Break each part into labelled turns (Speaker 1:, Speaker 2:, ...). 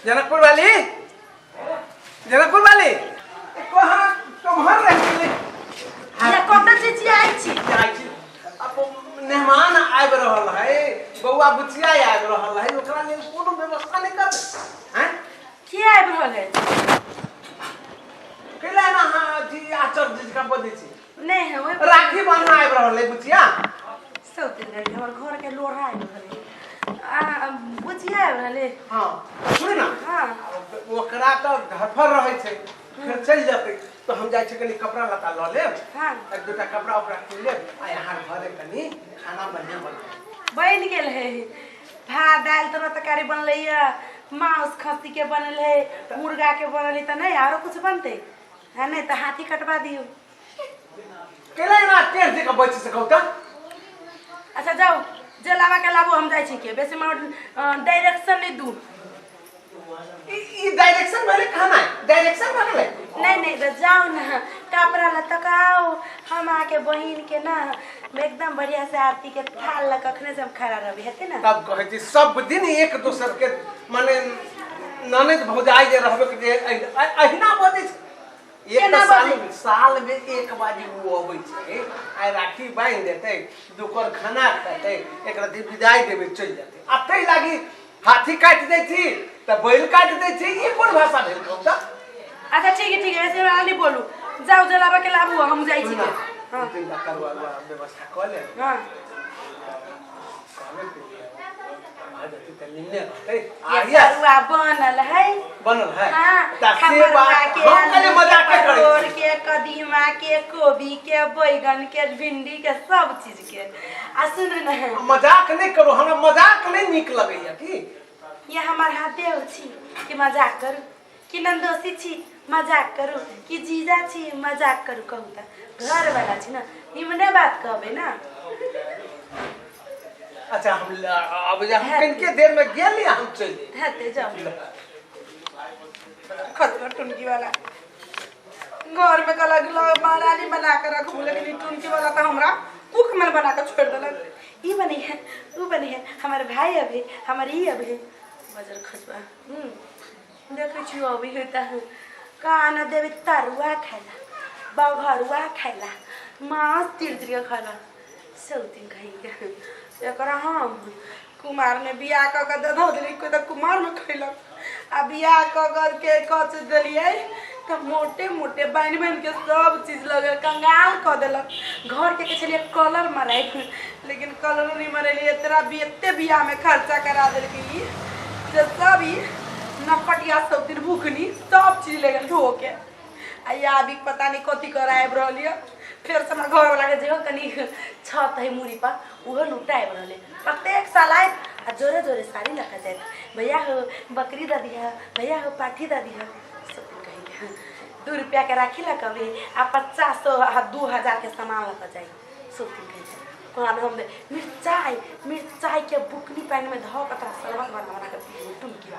Speaker 1: जनकपुर वाली जनकपुर वाली कहाँ कहाँ रही
Speaker 2: ये कत चीज आई छी
Speaker 1: अब मेहमान आबि रहल है बउआ बुचिया आबि रहल है ओकरा लेल कोनो व्यवस्था नहीं कर हैं
Speaker 2: के आबि रहल है
Speaker 1: केला ना जी आचार्य जी का बोलै छी
Speaker 2: नहीं है ओए
Speaker 1: राखी बांधना आबि रहल है बुचिया
Speaker 2: सौते रही हमर घर के लोढ़ा आबि रहल है आ बुचिया आबि रहल है
Speaker 1: हां सुन ना
Speaker 2: हां
Speaker 1: ओकरा तो घर पर रहे छे फिर चल जाते तो हम जाय छे कनी कपड़ा लता ल लेब
Speaker 2: हां
Speaker 1: एक दूटा कपड़ा उपड़ा किन लेब आ यहाँ घरे कनी खाना बढ़िया
Speaker 2: बन गेल है भात दाल तरकारी बनले है मांस खस्सी के बनल है मुर्गा के बनल है त नहीं आरो कुछ बनते है नहीं तो हाथी कटवा दियो
Speaker 1: केला ना टेर दे के बच सकौ त
Speaker 2: अच्छा जाओ जे लावा के लाबो हम जाय छी के बेसी म डायरेक्शन नहीं दू
Speaker 1: ई डायरेक्शन वाले खाना है डायरेक्शन वाले
Speaker 2: नहीं तो जाओ ना कपड़ा लता आओ हम आके बहिन के ना एकदम बढ़िया से आरती के थाल लग कखने से हम खड़ा रहबे हेते ना
Speaker 1: तब कहे छी सब दिन एक दूसर के माने ननद भौजाई जे रहबे के अहिना बने एक साल में एक बाजी वो अबै छै आइ राखी बांध देते दुकर खाना खेते एकरा दिन विदाई देबे चल जाते अतै लागी हाथी काट दे छी त बैल काट दे छी ई कोन भाषा भेल कहू त
Speaker 2: अच्छा ठीक है ऐसे वाला नहीं बोलू जाओ जलावा के लाबू हम जाई छी
Speaker 1: हां दिन का करवा व्यवस्था कर ले
Speaker 2: हां
Speaker 1: आज त निन्ने रहते
Speaker 2: आइया बनल है हां
Speaker 1: से बात हम खाली मजाक
Speaker 2: करै के कदीमा के कोबी के बैगन के भिंडी के सब चीज के आ सुन ना
Speaker 1: मजाक नहीं करो हमरा मजाक नहीं निक लगैया की
Speaker 2: ये हमार हाथे हो छी कि मजाक करू कि नंदोसी छी मजाक करू कि जीजा छी मजाक करू कहू त घर वाला छी ना निमने बात कहबे ना
Speaker 1: अच्छा हम अब जा किनके देर में गेली हम चली
Speaker 2: हते जाओ खतरा टुनकी वाला घर में कला महारानी बना के रखू लेकिन टुनकी वाला तो हमरा कुक में बना के छोड़ देलक ई बनी है ऊ बनी है हमारे भाई अभी हमारे ई अभी बजर खसबा देखे छी अभी होता है काना देवे तरुआ खाला बघरुआ खाला मांस तिरतिरिया खाला सौतिन खाई एकरा हम कुमार ने बियाह क के दे देली कोई त कुमार में खैलक आ बियाह क के कच देलिए त मोटे मोटे बन के सब चीज लगे कंगाल क देलक घर के चलिए कलर मराई लेकिन कलर नहीं मरेली तेरा एते बियाह में खर्चा करा देलकी जे सब ही नपटिया सब दिन भूखनी सब चीज ले गेल ढो के आ या अभी पता नहीं कथी कराएब रहलिए फिर से हमरा घर वाला के जेहो कनी छत है मुड़ी पर उहो लुटाए रहले प्रत्येक साल आए आ जोरे जोरे साड़ी लखा जाए भैया हो बकरी दा दिया भैया हो पाठी दा दिया सब कही 2 रुपया के राखी ला कभी आ 500 आ 2000 के सामान लखा जाए सब कही कोन हम मिर्चाई के बुकनी पानी में धो के सरबत बना के पी टुमकी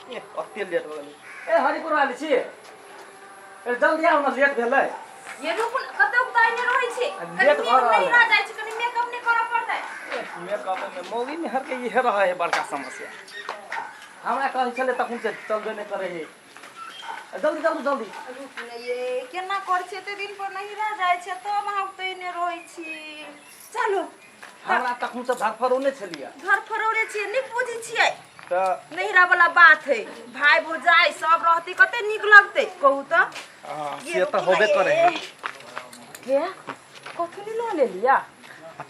Speaker 3: ए कते लेट हो गेलै ए हरिपुर वाली छी ए जल्दी आउ न लेट भेलै
Speaker 4: ये लोग कते उताइ ने रहै छै
Speaker 3: लेट भ रहल
Speaker 4: नहीं रह जाय छै कनी मेकअप नहीं करऽ पड़तै
Speaker 3: मेकअप में मौगी में हर के इहे रहा है बड़का समस्या हमरा कहै छले तखन से चलबे नहीं करे है जल्दी
Speaker 4: ये केना कर छै ते दिन पर नहीं रह जाय छै तो हम उताइ ने रहै छी चलो
Speaker 3: हमरा तखन से घर फरोने छलिया
Speaker 4: घर फरोरे छी नहीं बुझी छियै
Speaker 3: त
Speaker 4: नहिरा वाला बात है भाई भौजाई सब रहती कते निक लगते कहू तो
Speaker 3: से त होबे करे है
Speaker 4: के कथि ल ले लिया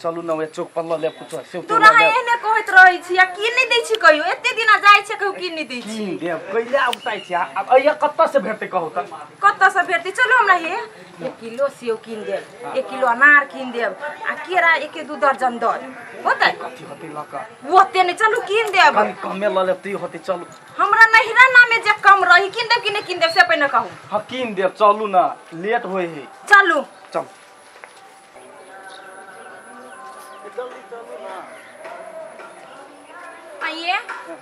Speaker 3: चलू न वे चौक पर ल ले कुछ से
Speaker 4: तू रहा एने कहत रहै छी आ की नहीं दै छी कहियो एते दिना जाय छै कहू की नहीं दै छी
Speaker 3: की देब कइला उताइ छी अब अइया कत्ता से भेटते कहू त
Speaker 4: कत्ता से भेटती चलो हमरा हे 1 किलो सेव कीन देब 1 किलो अनार कीन देब आ केरा 1-2 दर्जन दर होतै
Speaker 3: कथि होतै लका
Speaker 4: ओते नहीं चलू कीन देब
Speaker 3: कम कमे ल लेती होतै चलू
Speaker 4: हमरा नहिरा नामे जे कम रही कीन देब कि नहीं कीन देब से पहिने कहू
Speaker 3: हां कीन देब चलू ना लेट होय है
Speaker 4: चलू
Speaker 3: चल जल्दी चलू ना
Speaker 4: यहाँ ये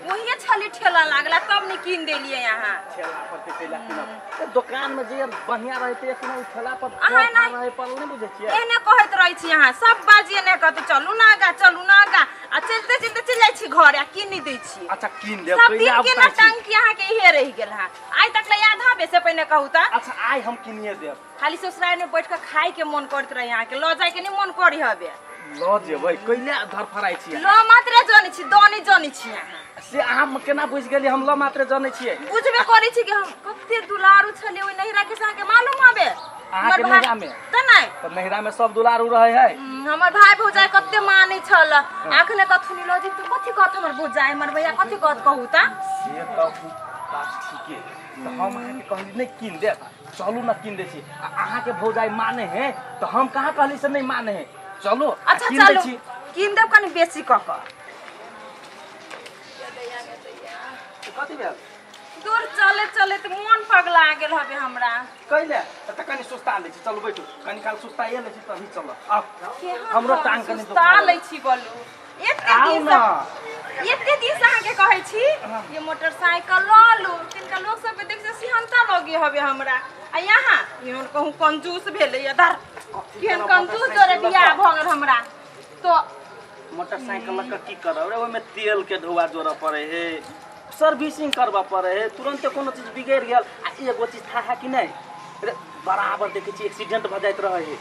Speaker 4: वही छली ठेला लागला तब नहीं कीन देलिए यहाँ
Speaker 3: ठेला पर के ठेला किनब। ए दुकान में जे बढ़िया रहते कि ना ठेला पर
Speaker 4: अहाँ नहीं
Speaker 3: रहे पर नहीं बुझे छियै।
Speaker 4: एहने कहत रही छी यहाँ सब बाजिए ने कहते चलू ना आगा आ चलते चलते चल जाइ छी घर आ कीन नहीं दै छी।
Speaker 3: अच्छा कीन देब
Speaker 4: सब
Speaker 3: कहिया
Speaker 4: दिन
Speaker 3: आब
Speaker 4: के ना टंकी यहाँ के इहे रह गेल है आज तक ले याद हबे से पहले कहू ता।
Speaker 3: अच्छा आई हम किनिए देब।
Speaker 4: खाली ससुराल में बैठ के खाए के मन करत रहे यहाँ के ल जाए के नहीं मन करी हबे
Speaker 3: ल जेबै कइले धर फराई छियै।
Speaker 4: ल मात्रे जानी छी दनी जानी छी यहाँ
Speaker 3: से अहाँ केना बुझ गेली हम ल मात्र जानै छियै।
Speaker 4: बुझबे करी छी कि हम कते दुलारू छले ओइ नहिरा के संगे मालूम हबे
Speaker 3: अहाँ के नहिरा में
Speaker 4: त नहीं
Speaker 3: त नहिरा में सब दुलारू रहे है।
Speaker 4: हमर भाई भौजाई कते माने छल आखने कथुनी लजिक त कथि कहत हमर भौजाई हमर भैया कथि कहत कहू ता
Speaker 3: से त बात ठीके त हम अहाँ के कहली नहीं कीन दे चलू ना कीन दे छी अहाँ के भौजाई माने है त हम कहाँ कहली से नहीं माने है चलो
Speaker 4: अच्छा चलो कीन देब कनी बेसी क क
Speaker 3: कथि भेल
Speaker 4: दूर चले चले त मन पगला गेल हबे हमरा
Speaker 3: कइले त कनी सुस्ता ले छी चलू बैठू कनी काल सुस्ता ये ले छी तभी चलो आ हमरो टांग कनी
Speaker 4: सुस्ता लै छी बोलू एते दिन से अहाँ के कहै छी ये मोटरसाइकिल ल लू तिनका लोग सब देख से सिहनता लगे हबे हमरा आ यहाँ इहन कहूं कंजूस भेले इधर केहन कंजूस जोरे बियाह भ गेल हमरा तो
Speaker 3: मोटरसाइकिल का की करब रे ओमे तेल के धोआ जोरा पड़े है सर्विसिंग करबा पड़े है तुरंत कोनो चीज बिगड़ गेल आ एगो चीज था है कि नहीं रे बराबर देखे छी एक्सीडेंट भ जाइत रहे है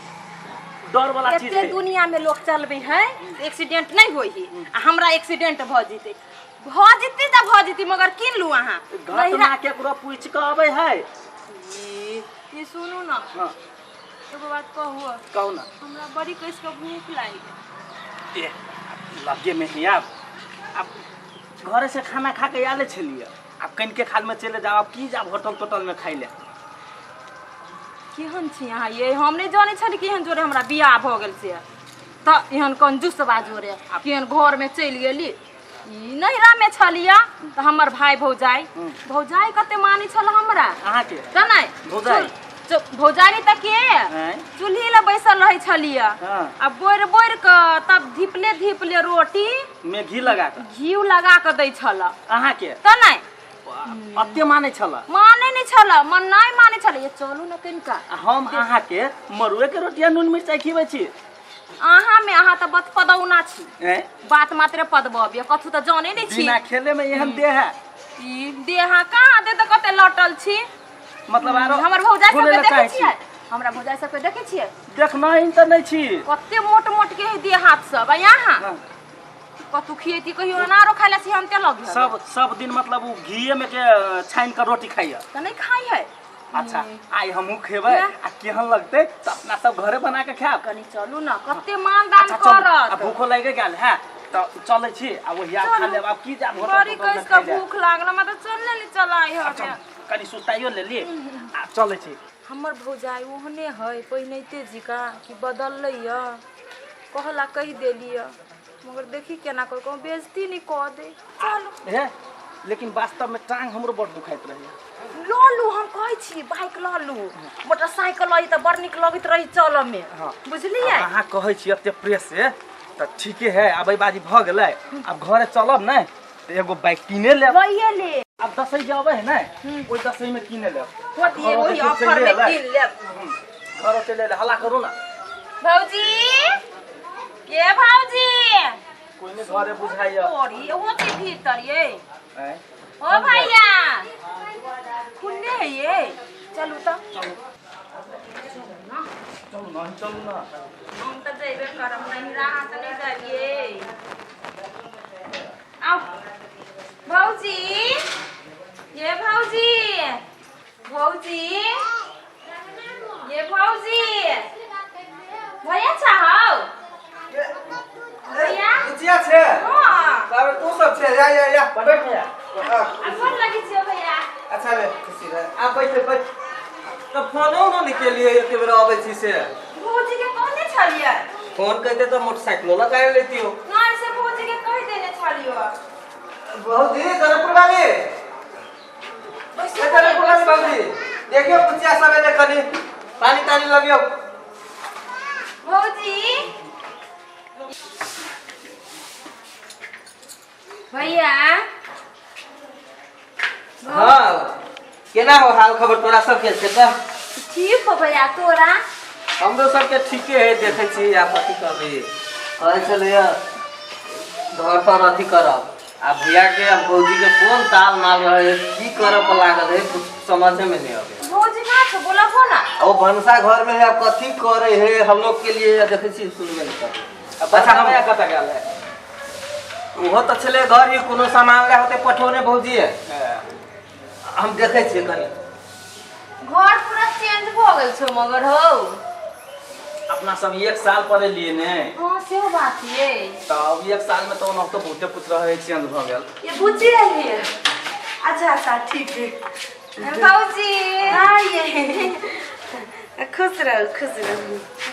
Speaker 3: डर वाला चीज है।
Speaker 4: दुनिया में लोग चलबे है एक्सीडेंट नहीं होई है आ हमरा एक्सीडेंट भ जिते त मगर किन लू अहाँ
Speaker 3: घटना केकरो पूछ के आबै है
Speaker 4: ये सुनू ना
Speaker 3: हां
Speaker 4: एगो बात कहू
Speaker 3: ना
Speaker 4: हमरा बड़ी कैस के भूख लागी
Speaker 3: ए लगे में ही अब घरे से खाना खा के आले छलिए अब कन के खाल में चले जाओ अब की जाब होटल में खाइ ले
Speaker 4: केहन छी अहाँ ये हम नहीं जाने छली केहन जोरे हमरा बियाह भ गेल से त एहन कंजूस बाजोरे केहन घर में चल गेली ई नहिरा में छलिया त हमर भाई भौजाई कते मानी छल हमरा
Speaker 3: अहाँ के
Speaker 4: त नहीं भौजाई त के चूल्ही ले बैसल रही छलिया अब बोर के तब धीपले रोटी
Speaker 3: में घी लगा
Speaker 4: के दै छल
Speaker 3: अहाँ के
Speaker 4: त नहीं
Speaker 3: अत्ते माने छला
Speaker 4: माने नहीं छला मन नहीं माने छले ये चलू न कनिका
Speaker 3: हम अहाँ के मरुए के रोटिया नून मिर्चाई खिबै छी
Speaker 4: अहाँ में अहाँ त बत पदौना छी बात मात्र पदबबिया कथु त जाने नहीं छी
Speaker 3: बिना खेले में एहन देह है
Speaker 4: ई देहा कहाँ दे त कते लटल छी
Speaker 3: मतलब आरो
Speaker 4: हमर भौजाई सब देखे छियै हमरा भौजाई सब देखे छियै
Speaker 3: देखना ही त नहीं छी
Speaker 4: कते मोट के है देह हाथ सब यहाँ कतु खिएती कहियो अनारो खाइला से हम ते लग
Speaker 3: सब दिन मतलब वो घी में के छाइन के रोटी खाइए
Speaker 4: त नहीं खाई है।
Speaker 3: अच्छा आई हमहू खेबै आ केहन लगते त अपना सब घरे बना के खाब
Speaker 4: कनी चलू न कते मान दान करत
Speaker 3: आ भूख लागे गेल है त चले छी आ वही खा लेब अब की जा
Speaker 4: बड़ी कैस के भूख लागल म त चलले नहीं चलाई है
Speaker 3: कनी सुताइयो ले ली आ चले छी
Speaker 4: हमर भौजाई ओहने है पहिनैते जिका कि बदललै य कहला कहि देलिए मगर देखी केना कर को बेइज्जती नहीं क दे चलो
Speaker 3: हे लेकिन वास्तव में टांग हमरो बड़ दुखाइत रही
Speaker 4: ललू हम कहै छी बाइक ललू मोटरसाइकिल लई त बड़ निक लगैत रही चल में बुझलिए
Speaker 3: अहाँ कहै छी एते प्रेस से त ठीके है आबै बाजी भ गेलै अब घरे चलब नै त एगो बाइक किने लेब
Speaker 4: लइए ले
Speaker 3: अब दसई जाबै है नै ओइ दसई में किने लेब
Speaker 4: होती ओही ऑफर में किन लेब
Speaker 3: घरो चले ले हल्ला करू ना
Speaker 4: भौजी के भौजी
Speaker 3: कोई ने घरे बुझाइया
Speaker 4: ओरी होती भीतर ये
Speaker 3: हैं
Speaker 4: ओ भैया खुले है ये चलू त
Speaker 3: चलू ना
Speaker 4: हम त जइबे करम नहीं राहत नहीं जाइए आओ भौजी ये भौजी ये भौजी भैया चाहो भैया
Speaker 1: बुचिया छे
Speaker 4: हां
Speaker 1: बाबे तू सब छे या
Speaker 3: बैठ जा
Speaker 4: अपन लगी छे भैया
Speaker 1: अच्छा ले खुशी रहे आप बैठ तो फोनो न निकलिए एक बेर आबै छी से
Speaker 4: भौजी के कहने छलिए
Speaker 1: फोन करते तो मोटरसाइकिल लगा लेती हो
Speaker 4: ना से भौजी के कह देने छलियो
Speaker 1: भौजी जनकपुर वाली जनकपुर वाली भौजी देखियो बुचिया सब ले कनी पानी लगियो
Speaker 4: भौजी भैया
Speaker 1: हाँ केना हो हाल खबर तोरा सबके छै त
Speaker 4: ठीक हो भैया तोरा
Speaker 1: हमरो सबके ठीके है देखै छी आ कथी करबे कहै छलै घर पर अथी करब आ भैया के अब भौजी के कोन ताल मार रहे है की करब लागल है कुछ समझ में नहीं आवे
Speaker 4: भौजी ना तो बोला हो ना
Speaker 1: ओ भनसा घर में है अब कथी करे है हम लोग के लिए देखै छी सुनबे नहीं कर अब अच्छा भैया कत गेल है ओहो त छले घर ही कोनो सामान ले होते पठौने भौजी है हम देखै छी कनी
Speaker 4: घर पूरा चेंज हो गेल छो मगर हो
Speaker 3: अपना सब 1 साल पहले लिए ने
Speaker 4: हां सेहो बात ये
Speaker 3: तब 1 साल में तो हम तो बहुते कुछ रहे चेंज भ गेल
Speaker 2: ये बुझी है अच्छा अच्छा ठीक है
Speaker 4: भौजी
Speaker 2: हाँ ये खुश रहो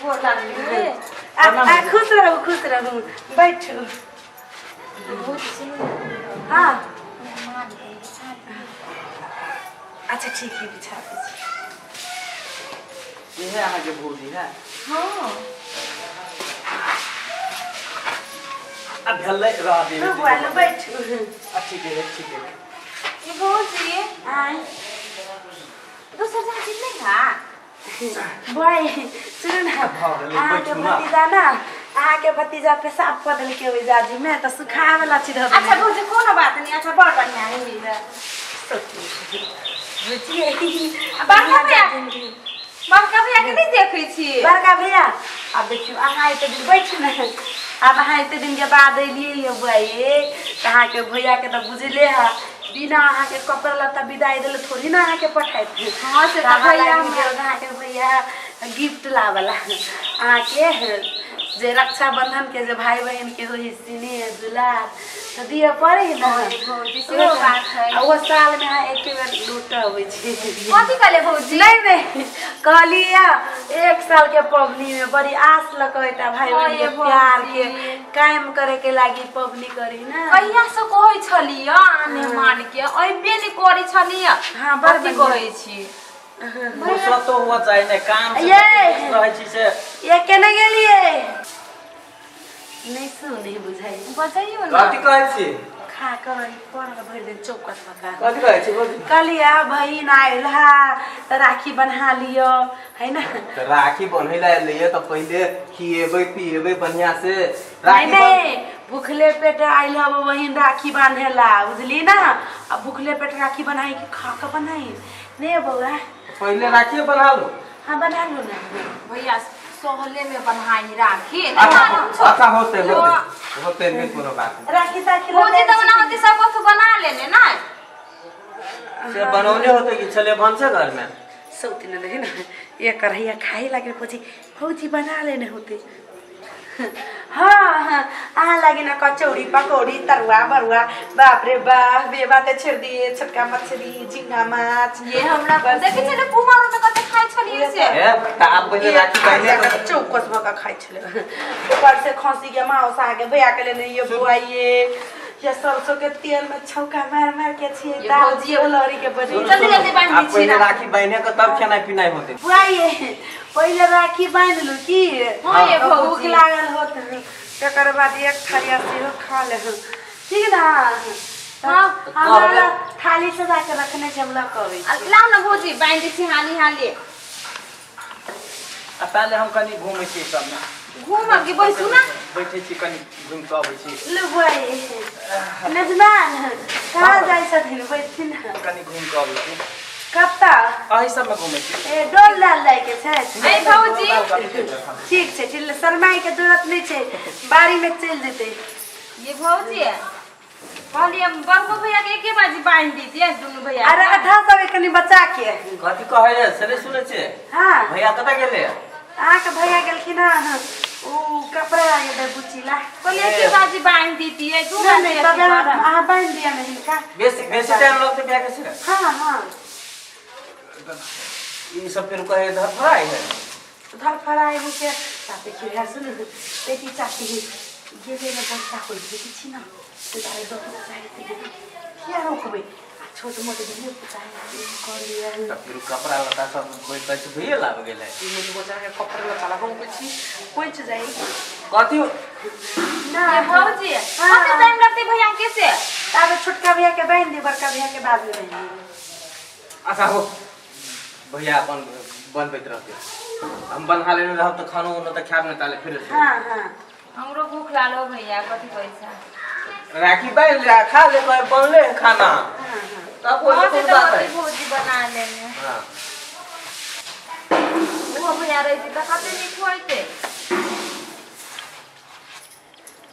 Speaker 4: गोर लागली
Speaker 2: खुश रहो बैठो
Speaker 4: भौजी सुनो
Speaker 2: हाँ
Speaker 4: मेहमान के साथ
Speaker 2: अच्छा ठीक है बिछा
Speaker 3: ये है आगे भौजी है
Speaker 4: हां
Speaker 3: अब भले रह दे
Speaker 2: वाला बैठो
Speaker 3: ठीक है
Speaker 4: ये भौजी
Speaker 2: आए
Speaker 4: दूसरा जगह चीज नहीं था
Speaker 2: भाई सुनो ना आके भतीजा ना आके भतीजा पेशाब कर दिल के जाजी मैं तो सुखाए वाला चीज हो
Speaker 4: अच्छा भौजी कोनो बात नहीं अच्छा बड़ बढ़िया है ये बड़का भैया के नहीं देखै छी
Speaker 2: बड़का भैया अब देखियो अहाँ एते दिन बैठ ना अब अहाँ एते दिन के बाद एलिए ये भाई अहाँ के भैया के तो बुझले है बिना अहाँ के कपड़ा लत्ता विदाई देले थोड़ी ना अहाँ के पठाई थी
Speaker 4: हां से तो भैया
Speaker 2: अहाँ के भैया गिफ्ट लावला अहाँ के जे रक्षाबंधन के जे भाई बहन के होई सिने दुलार तो दिए पड़े ना
Speaker 4: भौजी से बात है
Speaker 2: वो साल में एक बेर लूटा होई छै
Speaker 4: कथी कहले भौजी
Speaker 2: नहीं कहलिया 1 साल के पबनी में बड़ी आस लगैता भाई बहन के प्यार के कायम करे के लागी पबनी करी ना
Speaker 4: कहिया से कहै छलिया मेहमान के अइबे नहीं करै छलिया
Speaker 2: हां बड़
Speaker 4: कथी कहै छी
Speaker 3: फुर्सत तो हुआ चाहिए ना काम से
Speaker 2: ये
Speaker 3: रहे छी से
Speaker 2: ये केने गेलिए नहीं सुने बुझाई
Speaker 4: बताइयो ना
Speaker 1: कथी कहै छी
Speaker 2: खा कर पर भर दिन चौकस पका
Speaker 1: कथी कहै छी भौजी
Speaker 2: कलिया बहिन आइल हा त राखी बन्हा लियो है ना
Speaker 1: त राखी बन्है ला लिए त पहिले खिएबै पिएबै बढ़िया से
Speaker 2: नहीं भूखले पेट आइल हब बहिन राखी बांधेला बुझली ना अब भूखले पेट राखी बनाई के खा के बनाई ने बौआ
Speaker 1: पहिले राखी बना लो
Speaker 2: हाँ बना लो ना
Speaker 4: भैया सोहले में बन्हाई राखी
Speaker 1: अच्छा होते नहीं कोनो बात
Speaker 2: राखी ताखी
Speaker 4: भौजी तो बना होती सब कुछ बना लेने ना
Speaker 1: से बनौले होते कि चले भंसे घर में
Speaker 2: सौती न रहे ना ये करहिया खाई लागे पछि भौजी बना लेने होते हाँ आ लागे ना कचौड़ी पकौड़ी तरुआ बरुआ बाप रे बाप बेबा ते छेड़ दिए छोटका मछली झींगा माछ
Speaker 4: ये हमरा देखे छले कुमारों में कते खाइ छलिए से
Speaker 1: ए त आप पहिले राखी पहले
Speaker 2: का चौकस भका खाई छले ऊपर से खसी के मांस आगे भैया के लेने ये बुआइए ये सरसों के तेल में छौका मार मार के छिए दाल जी लहरी के बड़ी
Speaker 4: जल्दी जल्दी बांध
Speaker 1: आप
Speaker 4: दी
Speaker 1: पहिले राखी बहने के तब खाना पीना होते
Speaker 2: बुआइए पहिले राखी बांध लू की
Speaker 4: हाँ, ये भौजी।
Speaker 2: भूख लागल होत तकर बाद एक थरिया सेहो खा ले ठीक ना हाँ हमारा थाली सजा के रखने छै हमरा कहबै
Speaker 4: लाओ ना भौजी बांध दी छी हाली हाली
Speaker 3: पहले हम कनी घूमै छी सब में
Speaker 4: घूम के बैठू ना
Speaker 3: बैठे छी कनी घूम के आबै छी
Speaker 2: ले बुआइए नजमान कहाँ जाइ छथिन बैठथिन
Speaker 3: कनी घूम के आबै छी
Speaker 2: कत्ता
Speaker 3: अही सब में घूमै छी
Speaker 2: ए डोल डाल लाई के छै
Speaker 4: ए भौजी
Speaker 2: ठीक छै चिल्ला शर्माई के जरूरत नहीं छै बारी में चल जेते
Speaker 4: ये भौजी कहलिए बड़को भैया के एके बाजी बांध दी थी दोनों भैया
Speaker 2: अरे आधा सब कनी बचा के
Speaker 1: कथी कहै है से सुनै छी
Speaker 2: हाँ
Speaker 1: भैया कतऽ गेले
Speaker 2: आके भैया गेलखिन ना ऊ कपड़ा आगे दे बुचिला
Speaker 4: कहलिए एके बाजी बांध दी थी तू
Speaker 2: नहीं तबे आ बांध दिया नहीं का
Speaker 1: बेसी टाइम लगते बिया के से
Speaker 2: हाँ हाँ
Speaker 1: ई सब फिर कहे धर फराई है
Speaker 2: धर फराई हो के ताते खिया सुन बेटी चाची ये में बच्चा कोई बेटी छी ना तो तारे दो चाहे ते क्या रोकबे छोट मोट वीडियो बताए कर लिया
Speaker 1: तो फिर कपड़ा लता सब कोई कैसे भैया लाग गेले
Speaker 2: ई मुझे बचा के कपड़े में चला हम कुछ कोच जाई
Speaker 1: कथी
Speaker 2: ना
Speaker 4: ये भौजी कते टाइम लगते भैया कैसे
Speaker 2: ताबे छोटका भैया के बहन दी बड़का भैया के बाद में नहीं
Speaker 1: अच्छा हो भैया अपन बनबैत रहते हम बना लेने रहब तो खानो न त खाब न ताले फिर
Speaker 2: हां हां
Speaker 4: हमरो भूख लागलो भैया कथी पैसा
Speaker 1: राखी बैल ले खा ले कोई बनले है खाना
Speaker 2: हां हां
Speaker 1: तब वो
Speaker 4: बहुत
Speaker 1: कोई बात है
Speaker 4: भौजी बना लेने
Speaker 1: हां
Speaker 4: वो भैया रही थी तो कते नहीं खोइते